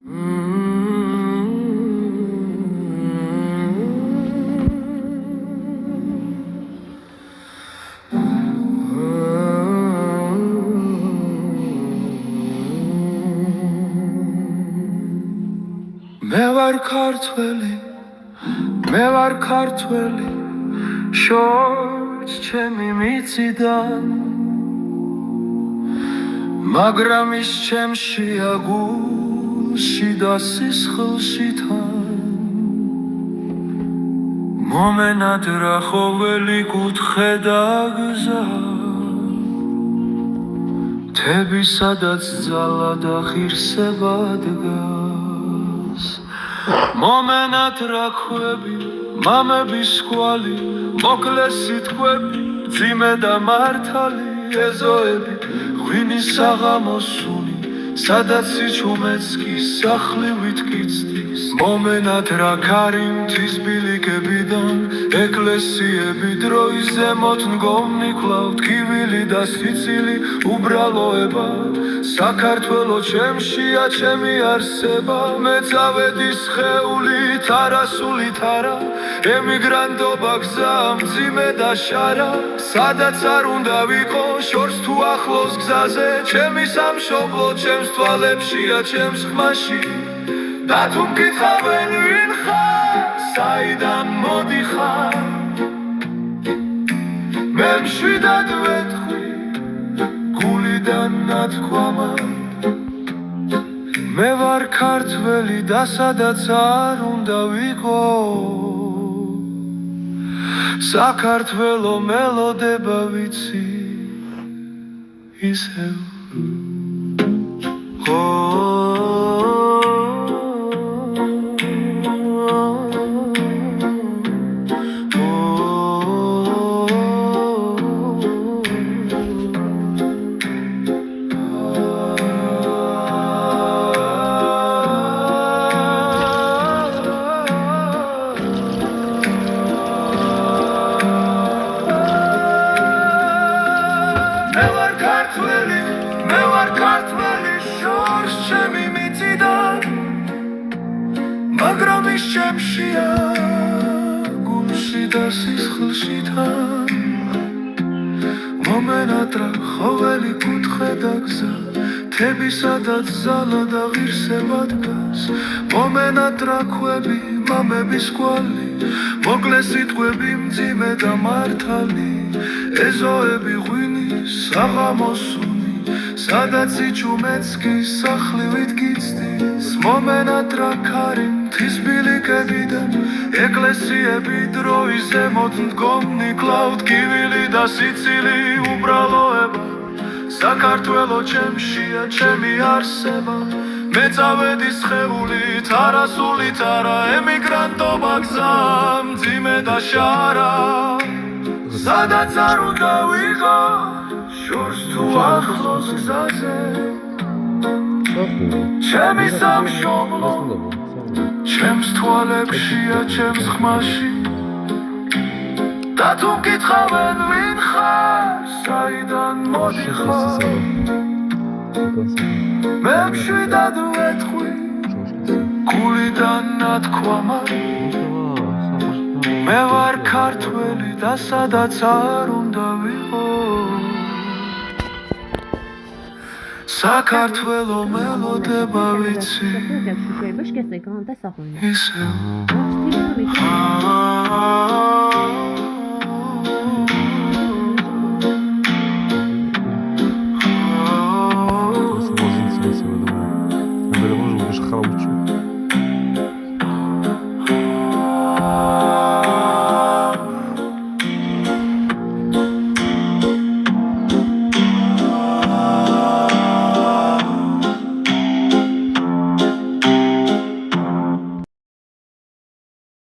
მე ვარ ქართველი შორს ჩემი მიწიდან მაგრამ ის ჩემშია გულში და სისხლში თან მომენად რა ხოველი კუთხე და გზა მთები სადაც ძალა და ღირსება დგას მომენად რა ქვები მამების კვალი მოკლე სიტყვები მძიმე და მართალი ეზოები ღვინის საღამოსული სადაც სიჩუმეც კი სახლივით კიცდის მომენად რა ქარი მთისბილიკებიდან ეკლესიები დროის ზემოთ მგონი კლავთ კივილი და სიცილი უბრალოება საქართველო ჩემშია ჩემი არსება მე წავედი სხეულით არასულით არა ემიგრანტობა გზა მძიმე და შარა სადაც არ უნდა ვიყო შორს თუ ახლოს გზაზე ჩემი სამშობლო ჩემს თვალებშია ჩემს ხმაში და თუ მკითხავენ ვინ ხარ საიდან მოდიხარ მე მშვიდად ვეთქვი გულიდან ნათქვამად მე ვარ ქართველი და სადაც არ უნდა ვიყო საქართველო მელოდება ვიცი ისევ მე ვარ ქართველი შორს ჩემი მიწიდან მაგრამ ის ჩემშია გულში და სისხლში თან მომენად რა ხოველი კუთხე და გზა მთები სადაც ძალა და ღირსება დგას მომენად რა ქვები მამების კვალი მოკლე სიტყვები მძიმე და მართალი ეზოები ღვინის საღამოსული სადაც სიჩუმეც კი სახლივით გიცდის მომენად რა ქარი მთისბილიკებიდან ეკლესიები დროის ზემოთ მდგომნი კლავთ კივილი და სიცილი უბრალოება საქართველო ჩემშია ჩემი არსება მე წავედი სხეულით არასულით არა ემიგრანტობა გზა მძიმე და შარა სადაც არ უნდა ვიყო შორს თუ ახლოს გზაზე ჩემი სამშობლო ჩემს თვალებშია ჩემს ხმაში და თუ მკითხავენ ვინ ხარ საიდან მოდიხარ მე მშვიდად ვეთქვი გულიდან ნათქვამად მე ვარ ქართველი და სადაც არ უნდა ვიყო საქართველო მელოდება ვიცი ისევ